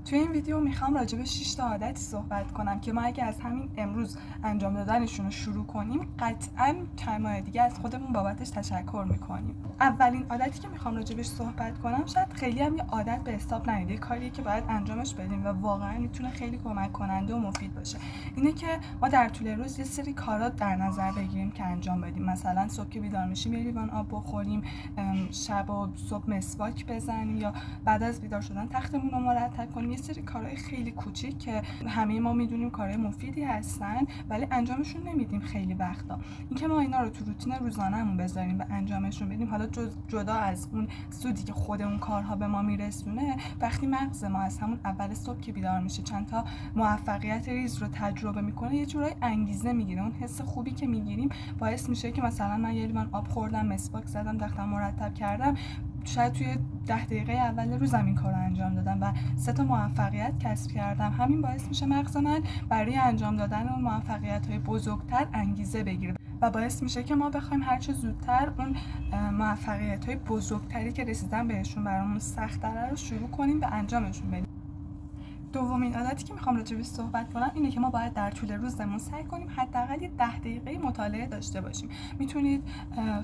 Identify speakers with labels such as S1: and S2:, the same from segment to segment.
S1: توی این ویدیو میخوام راجع به 6 تا عادتی صحبت کنم که ما اگه از همین امروز انجام دادنشون رو شروع کنیم قطعاً چند ماه دیگه از خودمون بابتش تشکر میکنیم. اولین عادتی که میخوام راجع بهش صحبت کنم شاید خیلی هم یه عادت به حساب نیاد، یه کاریه که باید انجامش بدیم و واقعاً میتونه خیلی کمک کننده و مفید باشه. اینه که ما در طول روز یه سری کارا در نظر بگیریم که انجام بدیم. مثلا صبح که بیدار میشیم یه لیوان آب بخوریم، شب و صبح مسواک بزنیم، یا بعد از بیدار شدن تختمون رو مرتب کنیم. یه سری کارهای خیلی کوچیک که همه ما میدونیم کارهای مفیدی هستن ولی انجامشون نمیدیم خیلی وقتا. اینکه ما اینا رو تو روتین روزانه‌مون بذاریم و انجامشون بدیم، حالا جدا از اون سودی که خود اون کارها به ما میرسونه، وقتی مغز ما از همون اول صبح که بیدار میشه چند تا موفقیت ریز رو تجربه میکنه، یه جورای انگیزه میگیره. اون حس خوبی که میگیریم باعث میشه که مثلا من یه لیوان آب خوردم، مسواک زدم، تختم مرتب کردم، شاید توی 10 دقیقه اول روزم این کار رو انجام دادم و 3 تا موفقیت کسب کردم. همین باعث میشه مغز من برای انجام دادن اون موفقیت‌های بزرگتر انگیزه بگیره و باعث میشه که ما بخوایم هر چه زودتر اون موفقیت‌های بزرگتری که رسیدن بهشون برامون سخت‌تره رو شروع کنیم و انجامشون بدیم. دومین عادتی که میخوام راجع بهش صحبت کنم اینه که ما باید در طول روزمون سعی کنیم حداقل 10 دقیقه مطالعه داشته باشیم. میتونید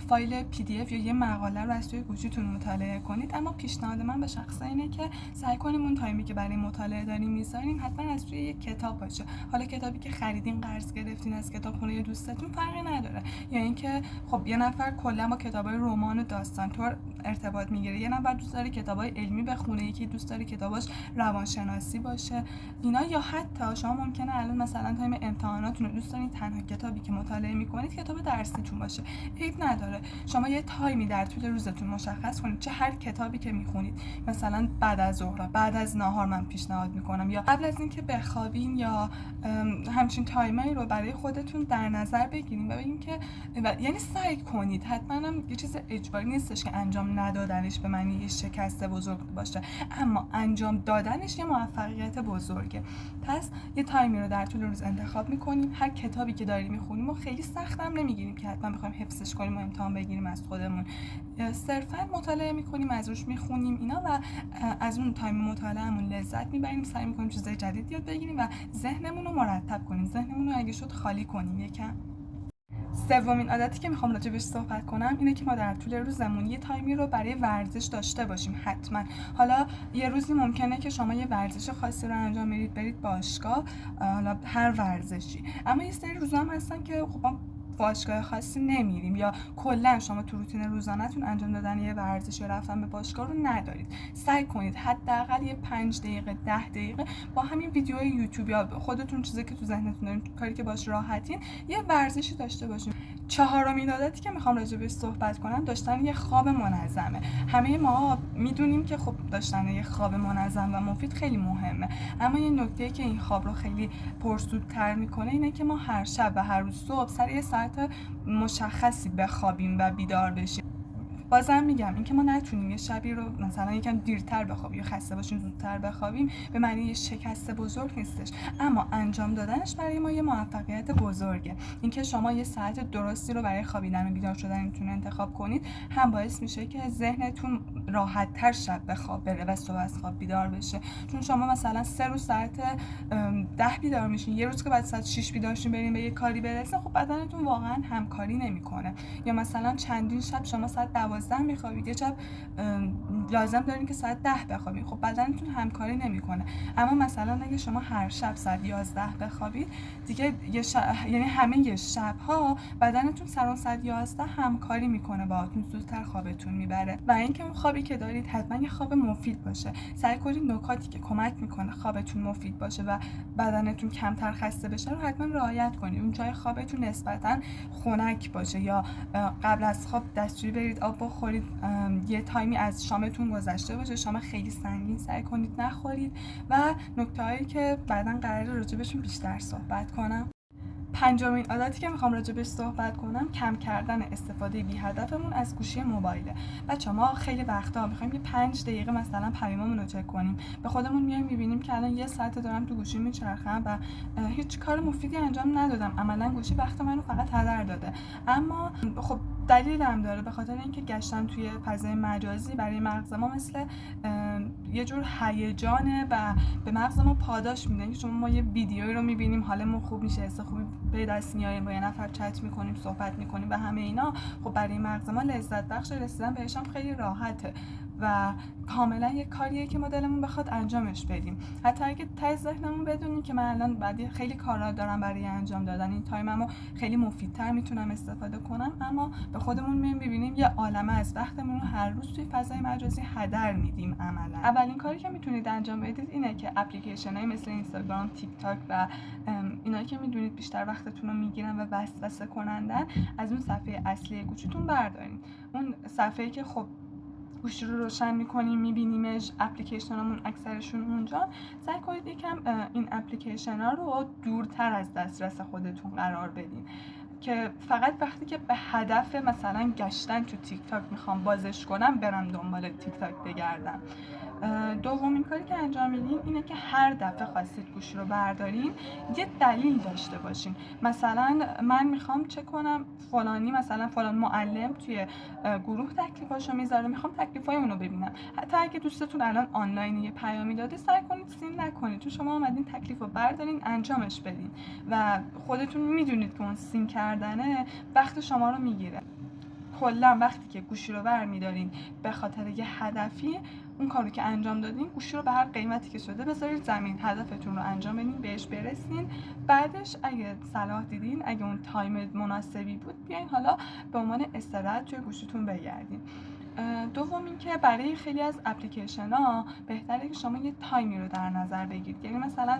S1: فایل PDF یا یه مقاله رو از توی گوشیتون مطالعه کنید، اما پیشنهاد من به شخصه اینه که سعی کنیم اون تایمی که برای مطالعه داریم میذاریم حتما از توی یک کتاب باشه. حالا کتابی که خریدین، قرض گرفتین از کتابخونه دوستتون، فرقی نداره. یا اینکه خب یه نفر کلا با کتابای رمان و داستان طور ارتباط میگیره، یه نفر دوست داره کتابای علمی بخونه، یکی دوست داره کتاباش روانشناسی باشه. اینا یا حتی شما ممکنه الان مثلا تایم امتحاناتتون رو دوست دارین تنها کتابی که مطالعه میکنید کتاب درسیتون باشه. عیب نداره شما یه تایمی در طول روزتون مشخص کنید چه هر کتابی که میخونید، مثلا بعد از ظهر، بعد از نهار من پیشنهاد میکنم، یا قبل از اینکه بخوابین، یا همچین تایمایی رو برای خودتون در نظر بگیرید و ببینید که یعنی سعی کنید. حتما هم یه چیز اجباری نیستش که انجام ندادنش به معنی یه شکست بزرگ باشه، اما انجام دادنش یه موفقیت بزرگه. پس یه تایمی رو در طول روز انتخاب میکنیم. هر کتابی که داریم میخونیم و خیلی سخت هم نمیگیریم که حتما بخوایم حفظش کنیم و امتحان بگیریم از خودمون، صرفا مطالعه میکنیم، از روش میخونیم اینا و از اون تایم مطالعهمون لذت میبریم، سعی میکنیم چیزای جدید یاد بگیریم و ذهنمون رو مرتب کنیم، ذهنمون رو اگه شد خالی کنیم یکم. سومین عادتی که میخوام راجع بهش صحبت کنم اینه که ما در طول روزمون یه تایمی رو برای ورزش داشته باشیم حتما. حالا یه روزی ممکنه که شما یه ورزش خاصی رو انجام میدید، برید باشگاه، حالا هر ورزشی، اما یه سری روزا هم هستن که خب باشگاه خاصی نمیریم، یا کلا شما تو روتین روزانه‌تون انجام دادن یه ورزش یا رفتن به باشگاه رو ندارید. سعی کنید حداقل یه 5 دقیقه 10 دقیقه با همین ویدیوهای یوتیوب یا خودتون چیزی که تو ذهنتون دارین، کاری که باش راحتین، یه ورزشی داشته باشین. چهارمین عادتی که میخوام راجع بهش صحبت کنم داشتن یه خواب منظمه. همه ما میدونیم که خب داشتن یه خواب منظم و مفید خیلی مهمه، اما یه نکته که این خواب رو خیلی پرسودتر میکنه اینه که ما هر شب و هر روز صبح سر یه ساعت مشخصی بخوابیم و بیدار بشیم. بازم میگم اینکه ما نتونیم یه شبی رو مثلا یکم دیرتر بخوابیم یا خسته باشیم زودتر بخوابیم به معنی یه شکست بزرگ نیستش، اما انجام دادنش برای ما یه موفقیت بزرگه. اینکه شما یه ساعت درستی رو برای خوابیدن و بیدار شدنتون انتخاب کنید هم باعث میشه که ذهنتون راحت‌تر شب به خواب بره و صبح از خواب بیدار بشه. چون شما مثلا 3 روز ساعت 10 بیدار میشین، یه روز که بعد ساعت 6 بیدار شین برین به یه کاری برسین، خب بدنتون واقعا همکاری نمیکنه. یا مثلا چندین شب شما ساعت 12 میخوابید، یه شب لازم دارین که ساعت 10 بخوابید، خب بدنتون همکاری نمیکنه. اما مثلا اگه شما هر شب ساعت 11 بخوابید، دیگه یعنی همه شب‌ها بدنتون سر اون ساعت 11 همکاری میکنه باهاتون، زودتر خوابتون میبره. و اینکه اون خوابی که دارید حتما یه خواب مفید باشه. سعی کنید نکاتی که کمک میکنه خوابتون مفید باشه و بدنتون کمتر خسته بشه رو حتما رعایت کنید. اون جای خوابتون نسبتاً خنک باشه، یا قبل از خواب دستشویی برید، آب بخورید، یه تایمی از شامتون گذشته باشه، شام خیلی سنگین سعی کنید نخورید. و نکته‌هایی که بعداً قراره راجبشون بیشتر صحبت کنم. پنجمین عادتی که میخوام راجبش صحبت کنم کم کردن استفاده بی هدفمون از گوشی موبایله. بچه‌ها ما خیلی وقتا میخوایم یه 5 دقیقه مثلا پیاممون رو چک کنیم، به خودمون میایم میبینیم که الان یه ساعت دارم تو گوشی میچرخم و هیچ کار مفیدی انجام ندادم، عملاً گوشی وقت منو فقط هدر داده. اما خب دلیلم داره، به خاطر اینکه گشتن توی فضای مجازی برای مغز ما مثل یه جور هیجانه و به مغز ما پاداش میده. که شما ما یه ویدیویی رو میبینیم، حالمون خوب میشه، حس خوبی به دست میاریم، با یه نفر چت میکنیم، صحبت میکنیم و همه اینا خب برای مغز ما لذت بخش، رسیدن بهش هم خیلی راحته و کاملا یه کاریه که ما دلمون بخواد انجامش بدیم. حتی اگه ته ذهنمون بدونیم که من الان بعد خیلی کارا دارم برای انجام دادن، این تایممو خیلی مفیدتر میتونم استفاده کنم، اما به خودمون میبینیم یه عالمه از وقتمون رو هر روز توی فضای مجازی هدر میدیم. عملا اولین کاری که میتونید انجام بدید اینه که اپلیکیشن‌های مثل اینستاگرام، تیک تاک و اینایی که میدونید بیشتر وقتتون رو میگیرن و وسوسه کنندن، از اون صفحه اصلی گوشیتون بردارین. اون صفحه‌ای که خب گوشی رو روشن میکنیم میبینیمش، اپلیکیشنامون اکثرشون اونجا، سعی کنید یکم این اپلیکیشن ها رو دورتر از دسترس خودتون قرار بدین که فقط وقتی که به هدف مثلا گشتن تو تیک تاک میخوام بازش کنم برم دنبال تیک تاک بگردم. دومین کاری که انجام میدین اینه که هر دفعه خواستید گوشی رو بردارین یه دلیل داشته باشین. مثلا من میخوام چه کنم فلانی، مثلا فلان معلم توی گروه تکلیفاشو میذاره، میخوام تکلیفای اونو ببینم. حتی اگه دوستتون الان آنلاین یه پیامی داده، سعی کنید سین نکنید، تو شما اومدین تکلیفو بردارین انجامش بدین و خودتون میدونید که اون سین کردنه وقت شما رو میگیره. کلا وقتی که گوشی رو برمی‌دارین به خاطر یه هدفی، اون کارو که انجام دادین گوشی رو به هر قیمتی که شده بذارید زمین، هدفتون رو انجام بدین، بهش برسین. بعدش اگه صلاح دیدین، اگه اون تایم مناسبی بود، بیاین حالا به عنوان استراحت توی گوشیتون بگردین. دوم این که برای خیلی از اپلیکیشن ها بهتره که شما یه تایمی رو در نظر بگیرید. یعنی مثلا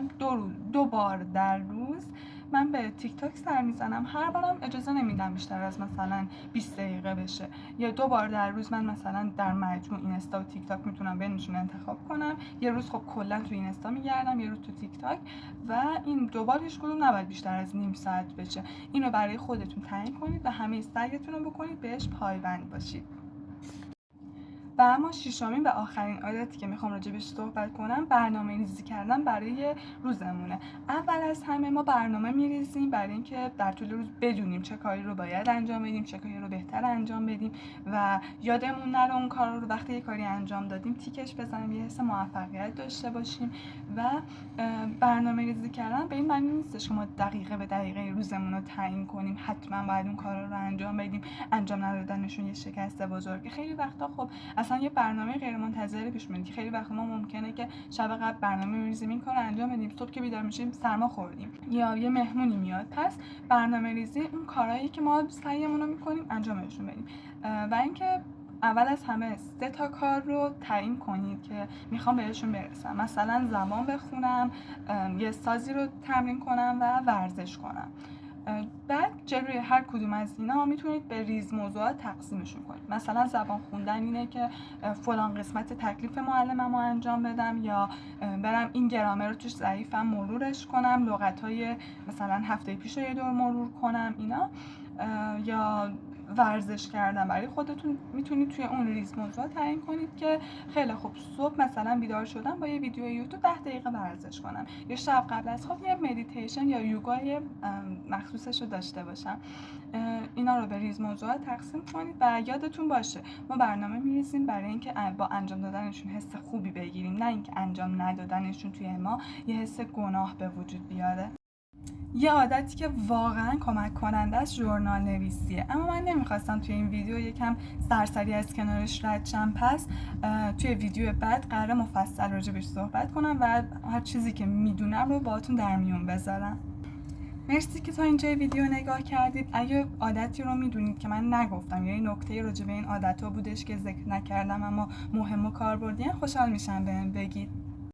S1: دو بار در روز من به تیک تاک سر میزنم، هر بارم اجازه نمیدم بیشتر از مثلا 20 دقیقه بشه. یا 2 بار در روز من مثلا در مجموع اینستا و تیک تاک میتونم بینشون انتخاب کنم. یه روز خب کلا تو اینستا میگردم، یه روز تو تیک تاک، و این 2 بار هیچ کدوم نباید بیشتر از نیم ساعت بشه. اینو برای خودتون تعیین کنید و همه سعیتون رو بکنید بهش پایبند باشید. و اما ششمین و آخرین عادتی که میخوام راجبش صحبت کنم، برنامه ریزی کردن برای روزمونه. اول از همه ما برنامه میریزیم برای اینکه در طول روز بدونیم چه کاری رو باید انجام بدیم، چه کاری رو بهتر انجام بدیم و یادمون نره اون کار رو وقتی یه کاری انجام دادیم تیکش بزنیم، یه حس موفقیت داشته باشیم. و برنامه ریزی کردن به این معنی نیستش که ما دقیقه به دقیقه روزمون رو تعیین کنیم، حتما باید اون کارا رو انجام بدیم، انجام ندادنشون یه شکست بزرگه. خیلی وقتا خب اصلا یه برنامه غیر منتظره پیش میاد که خیلی وقتا ما ممکنه که شب قبل برنامه می‌ریزیم این کارو انجام بدیم، صبح که بیدار میشیم سرما خوردیم یا یه مهمونی میاد. پس برنامه ریزی اون کارهایی که ما سعیمون رو می‌کنیم انجامشون بدیم. و اینکه اول از همه 3 تا کار رو تعیین کنید که میخوام بهشون برسم. مثلا زبان بخونم، یه سازی رو تمرین کنم و ورزش کنم. بعد جلوی هر کدوم از اینا میتونید به ریز موضوعات تقسیمشون کنید. مثلا زبان خوندن اینه که فلان قسمت تکلیف معلممو انجام بدم، یا برم این گرامر رو توش ضعیفم مرورش کنم، لغت‌های مثلا هفته پیش رو یه دور مرور کنم اینا. یا ورزش کردن برای خودتون میتونید توی اون ریز موضوع تعیین کنید که خیلی خوب صبح مثلا بیدار شدم با یه ویدیو یوتیوب 10 دقیقه ورزش کنم، یا شب قبل از خواب یه مدیتیشن یا یوگای مخصوصش رو داشته باشم. اینا رو به ریز موضوعات تقسیم کنید و یادتون باشه ما برنامه می‌ریزیم برای اینکه با انجام دادنشون حس خوبی بگیریم، نه اینکه انجام ندادنشون توی ما یه حس گناه به وجود بیاره. یه عادتی که واقعا کمک کننده است ژورنال نویسیه، اما من نمیخواستم توی این ویدیو یکم سرسری از کنارش رد شم. پس توی ویدیو بعد قراره مفصل راجبش صحبت کنم و هر چیزی که میدونم رو باهاتون در میون بذارم. مرسی که تا اینجا ویدیو نگاه کردید. اگه عادتی رو میدونید که من نگفتم یا این نکته راجع به این عادت‌ها بودش که ذکر نکردم اما مهم و کاربردی، خوشحال میشم بهم بگید.